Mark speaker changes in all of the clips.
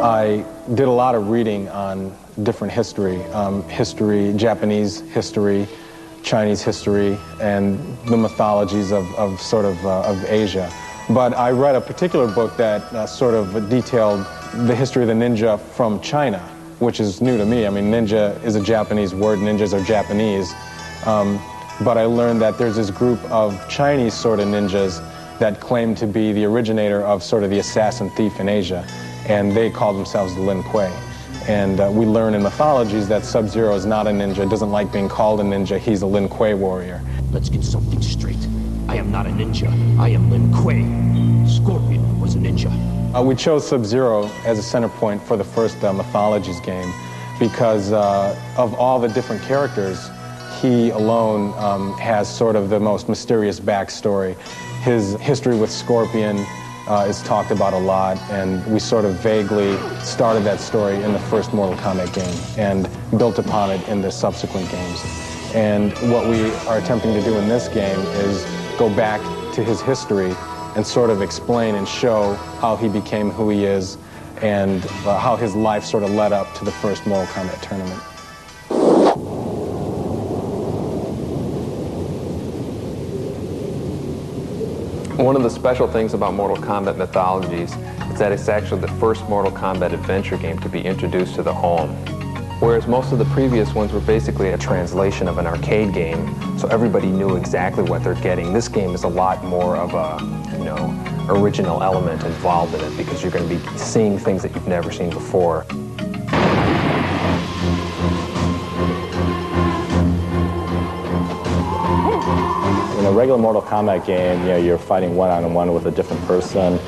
Speaker 1: I did a lot of reading on different history, Japanese history, Chinese history, and the mythologies of Asia. But I read a particular book that sort of detailed the history of the ninja from China, which is new to me. I mean, ninja is a Japanese word, ninjas are Japanese. But I learned that there's this group of Chinese sort of ninjas that claim to be the originator of sort of the assassin thief in Asia, and they call themselves the Lin Kuei. And we learn in mythologies that SubZero is not a ninja, doesn't like being called a ninja, he's a Lin Kuei warrior.
Speaker 2: Let's get something straight. I am not a ninja, I am Lin Kuei. Scorpion was a ninja.
Speaker 1: We chose SubZero as a center point for the first Mythologies game because of all the different characters, he alone has sort of the most mysterious backstory. His history with Scorpion is talked about a lot, and we sort of vaguely started that story in the first Mortal Kombat game and built upon it in the subsequent games. And what we are attempting to do in this game is go back to his history and sort of explain and show how he became who he is and how his life sort of led up to the first Mortal Kombat tournament.
Speaker 3: One of the special things about Mortal Kombat Mythologies is that it's actually the first Mortal Kombat adventure game to be introduced to the home. Whereas most of the previous ones were basically a translation of an arcade game, so everybody knew exactly what they're getting. This game is a lot more of a, original element involved in it because you're going to be seeing things that you've never seen before.
Speaker 4: In a regular Mortal Kombat game, you're fighting one-on-one with a different person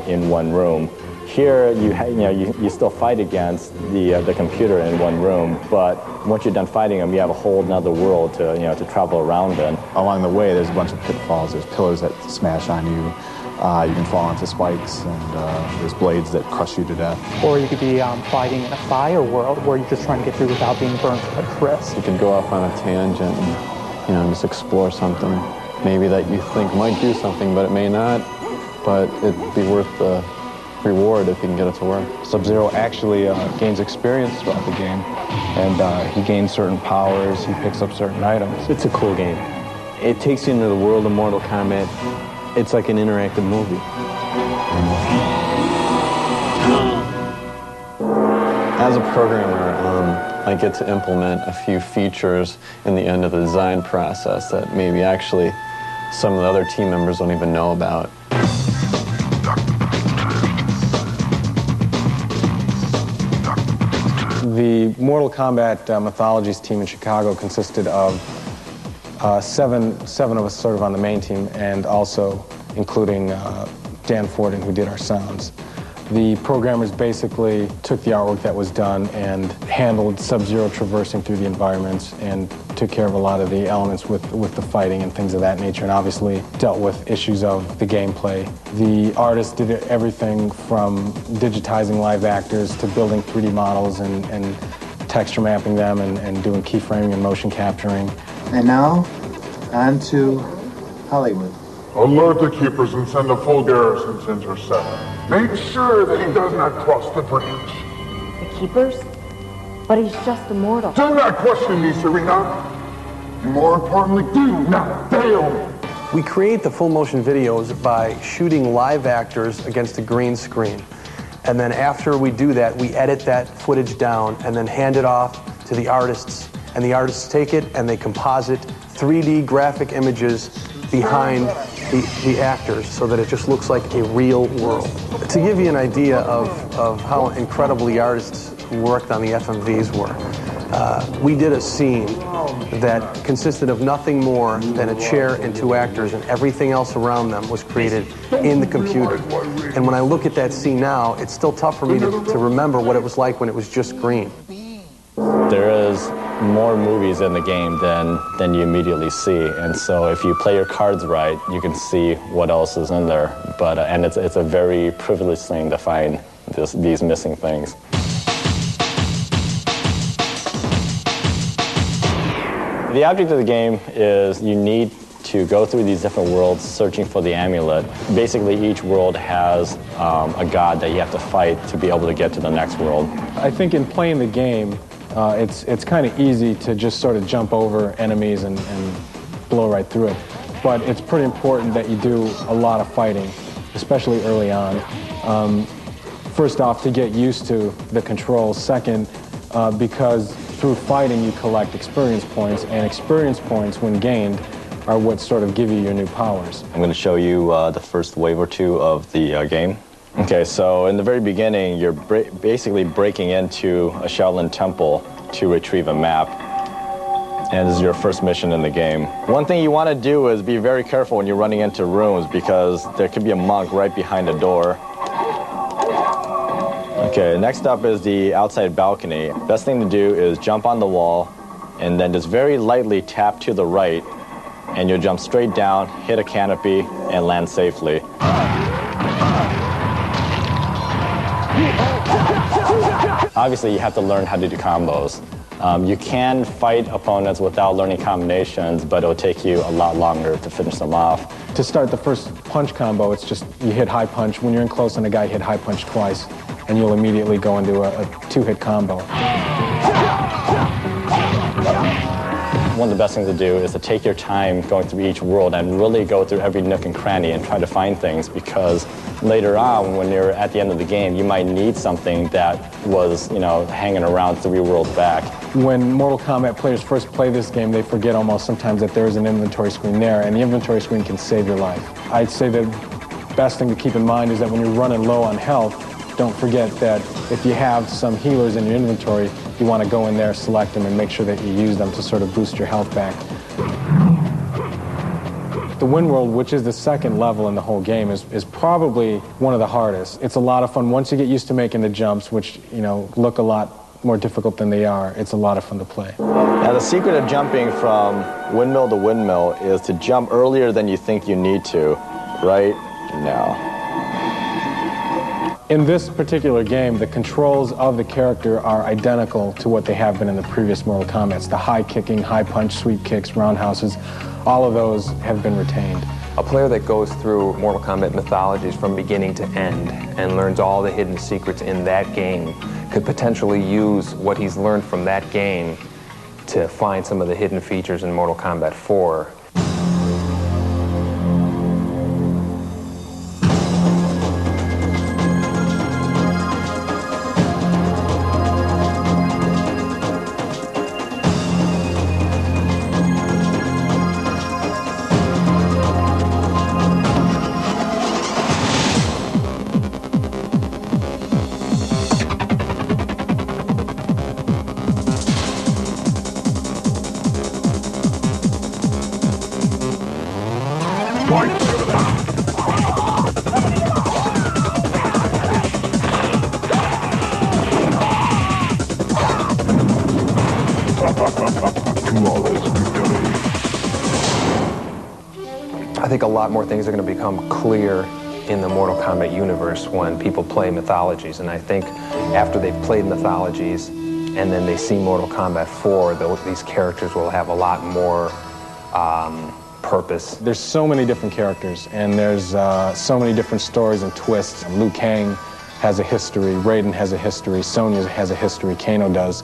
Speaker 4: in one room. Here, you still fight against the computer in one room, but once you're done fighting them, you have a whole other world to travel around in.
Speaker 5: Along the way, there's a bunch of pitfalls. There's pillars that smash on you. You can fall into spikes, and there's blades that crush you to death.
Speaker 6: Or you could be fighting in a fire world where you're just trying to get through without being burned to a crisp.
Speaker 7: You could go off on a tangent and just explore something maybe that you think might do something, but it may not, but it'd be worth the reward if you can get it to work.
Speaker 1: SubZero actually gains experience throughout the game, and he gains certain powers, he picks up certain items.
Speaker 8: It's a cool game. It takes you into the world of Mortal Kombat. It's like an interactive movie.
Speaker 7: As a programmer, I get to implement a few features in the end of the design process that maybe actually some of the other team members don't even know about.
Speaker 1: The Mortal Kombat Mythologies team in Chicago consisted of seven of us sort of on the main team, and also including Dan Forden, who did our sounds. The programmers basically took the artwork that was done and handled SubZero traversing through the environments and took care of a lot of the elements with the fighting and things of that nature, and obviously dealt with issues of the gameplay. The artists did everything from digitizing live actors to building 3D models and texture mapping them and doing keyframing and motion capturing.
Speaker 9: And now, on to Hollywood.
Speaker 10: Alert the keepers and send a full garrison to intercept. Make sure that he does not cross the breach.
Speaker 11: The keepers? But he's just immortal.
Speaker 10: Do not question me, Serena. And more importantly, do not fail me.
Speaker 12: We create the full motion videos by shooting live actors against a green screen. And then after we do that, we edit that footage down and then hand it off to the artists. And the artists take it and they composite 3D graphic images behind the actors so that it just looks like a real world. To give you an idea of how incredible the artists who worked on the FMVs were, we did a scene that consisted of nothing more than a chair and two actors, and everything else around them was created in the computer. And when I look at that scene now, it's still tough for me to remember what it was like when it was just green.
Speaker 4: There is more movies in the game than you immediately see, and so if you play your cards right, you can see what else is in there. But and it's a very privileged thing to find these missing things. The object of the game is you need to to go through these different worlds searching for the amulet. Basically, each world has a god that you have to fight to be able to get to the next world.
Speaker 1: I think in playing the game, it's kind of easy to just sort of jump over enemies and blow right through it. But it's pretty important that you do a lot of fighting, especially early on. First off, to get used to the controls. Second, because through fighting you collect experience points, and experience points, when gained, are what sort of give you your new powers.
Speaker 4: I'm going to show you the first wave or two of the game. Okay, so in the very beginning, you're basically breaking into a Shaolin temple to retrieve a map. And this is your first mission in the game. One thing you want to do is be very careful when you're running into rooms, because there could be a monk right behind a door. Okay, next up is the outside balcony. Best thing to do is jump on the wall and then just very lightly tap to the right, and you'll jump straight down, hit a canopy, and land safely. Obviously, you have to learn how to do combos. You can fight opponents without learning combinations, but it'll take you a lot longer to finish them off.
Speaker 1: To start the first punch combo, it's just you hit high punch. When you're in close on a guy, hit high punch twice, and you'll immediately go into a two-hit combo.
Speaker 4: One of the best things to do is to take your time going through each world and really go through every nook and cranny and try to find things, because later on, when you're at the end of the game, you might need something that was, hanging around 3 worlds back.
Speaker 1: When Mortal Kombat players first play this game, they forget almost sometimes that there is an inventory screen there, and the inventory screen can save your life. I'd say the best thing to keep in mind is that when you're running low on health, don't forget that if you have some healers in your inventory, you want to go in there, select them, and make sure that you use them to sort of boost your health back. The Wind World, which is the second level in the whole game, is probably one of the hardest. It's a lot of fun. Once you get used to making the jumps, which, look a lot more difficult than they are, it's a lot of fun to play.
Speaker 4: Now, the secret of jumping from windmill to windmill is to jump earlier than you think you need to, right now.
Speaker 1: In this particular game, the controls of the character are identical to what they have been in the previous Mortal Kombats. The high kicking, high punch, sweep kicks, roundhouses, all of those have been retained.
Speaker 3: A player that goes through Mortal Kombat Mythologies from beginning to end and learns all the hidden secrets in that game could potentially use what he's learned from that game to find some of the hidden features in Mortal Kombat 4. I think a lot more things are going to become clear in the Mortal Kombat universe when people play Mythologies, and I think after they've played Mythologies and then they see Mortal Kombat 4, these characters will have a lot more purpose.
Speaker 1: There's so many different characters, and there's so many different stories and twists. Liu Kang has a history, Raiden has a history, Sonya has a history, Kano does.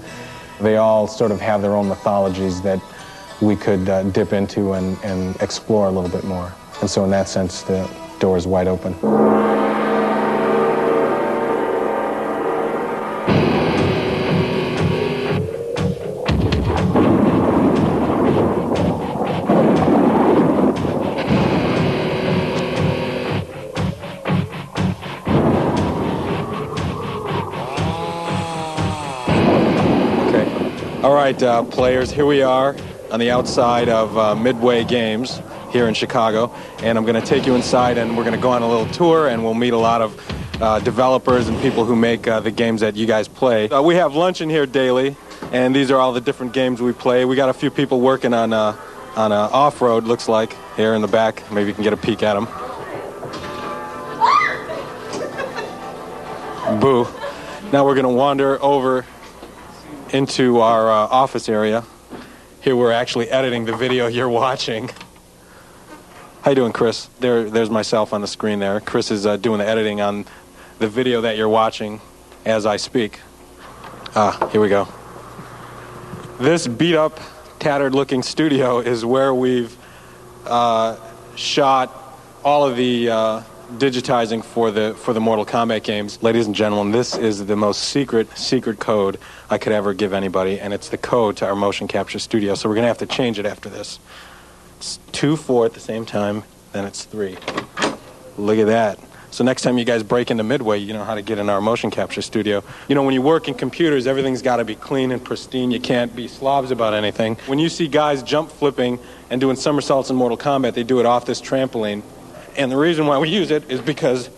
Speaker 1: They all sort of have their own mythologies that we could dip into and explore a little bit more. And so in that sense, the door is wide open. All right, players, here we are on the outside of Midway Games here in Chicago, and I'm going to take you inside and we're going to go on a little tour, and we'll meet a lot of developers and people who make the games that you guys play. We have lunch in here daily, and these are all the different games we play. We got a few people working on off-road, looks like, here in the back. Maybe you can get a peek at them. Boo. Now we're going to wander over into our office area. Here we're actually editing the video you're watching. How you doing, Chris? There's myself on the screen there. Chris is doing the editing on the video that you're watching as I speak. Here we go. This beat-up, tattered-looking studio is where we've shot all of the digitizing for the Mortal Kombat games. Ladies and gentlemen, this is the most secret code I could ever give anybody, and it's the code to our motion capture studio, so we're going to have to change it after this. It's 2, 4 at the same time, then it's 3. Look at that. So next time you guys break into Midway, you know how to get in our motion capture studio. You know, when you work in computers, everything's got to be clean and pristine. You can't be slobs about anything. When you see guys jump flipping and doing somersaults in Mortal Kombat, they do it off this trampoline. And the reason why we use it is because,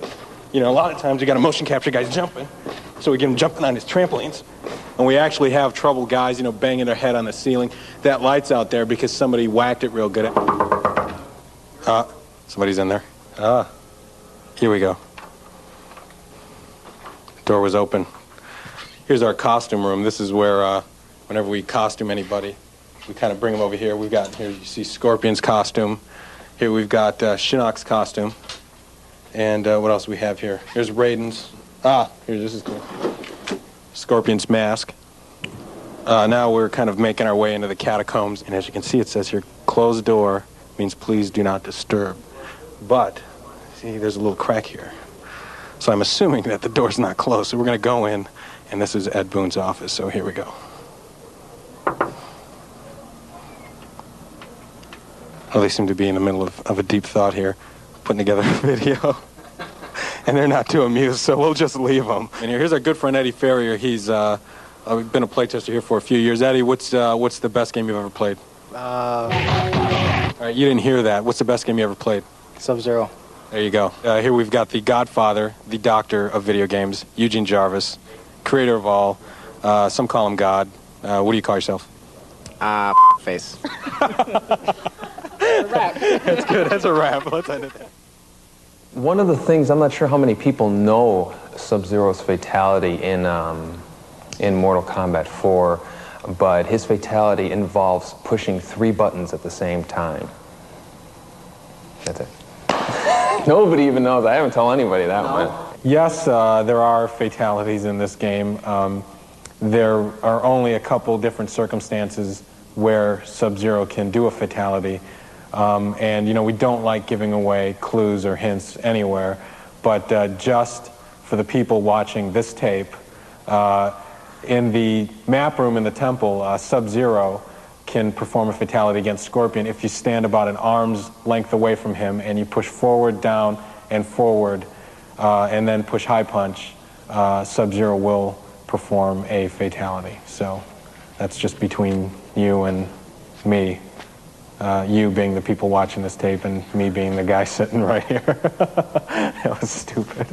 Speaker 1: you know, a lot of times you got a motion capture guys jumping, so we get them jumping on his trampolines. And we actually have trouble guys, you know, banging their head on the ceiling. That light's out there because somebody whacked it real good. Somebody's in there. Here we go. Door was open. Here's our costume room. This is where, whenever we costume anybody, we kind of bring them over here. We've got, here you see Scorpion's costume. Here we've got Shinnok's costume. And what else do we have here? Here's Raiden's. Here, this is cool. Scorpion's mask. Now we're kind of making our way into the catacombs. And as you can see, it says here, closed door means please do not disturb. But, see, there's a little crack here. So I'm assuming that the door's not closed. So we're going to go in, and this is Ed Boon's office. So here we go. Oh, they seem to be in the middle of a deep thought here, putting together a video. And they're not too amused, so we'll just leave them. And here's our good friend Eddie Ferrier. He's been a playtester here for a few years. Eddie, what's the best game you've ever played? All right, you didn't hear that. What's the best game you ever played?
Speaker 13: SubZero.
Speaker 1: There you go. Here we've got the godfather, the doctor of video games, Eugene Jarvis, creator of all. Some call him God. What do you call yourself?
Speaker 13: Face.
Speaker 1: That's good. That's a wrap. Let's end it there.
Speaker 3: One of the things, I'm not sure how many people know SubZero's fatality in Mortal Kombat 4, but his fatality involves pushing 3 buttons at the same time. That's it. Nobody even knows. I haven't told anybody that one.
Speaker 1: Yes, there are fatalities in this game. There are only a couple different circumstances where SubZero can do a fatality. And, you know, we don't like giving away clues or hints anywhere, but just for the people watching this tape, in the map room in the temple, SubZero can perform a fatality against Scorpion if you stand about an arm's length away from him and you push forward, down, and forward, and then push high punch. SubZero will perform a fatality. So that's just between you and me. You being the people watching this tape and me being the guy sitting right here. That was stupid.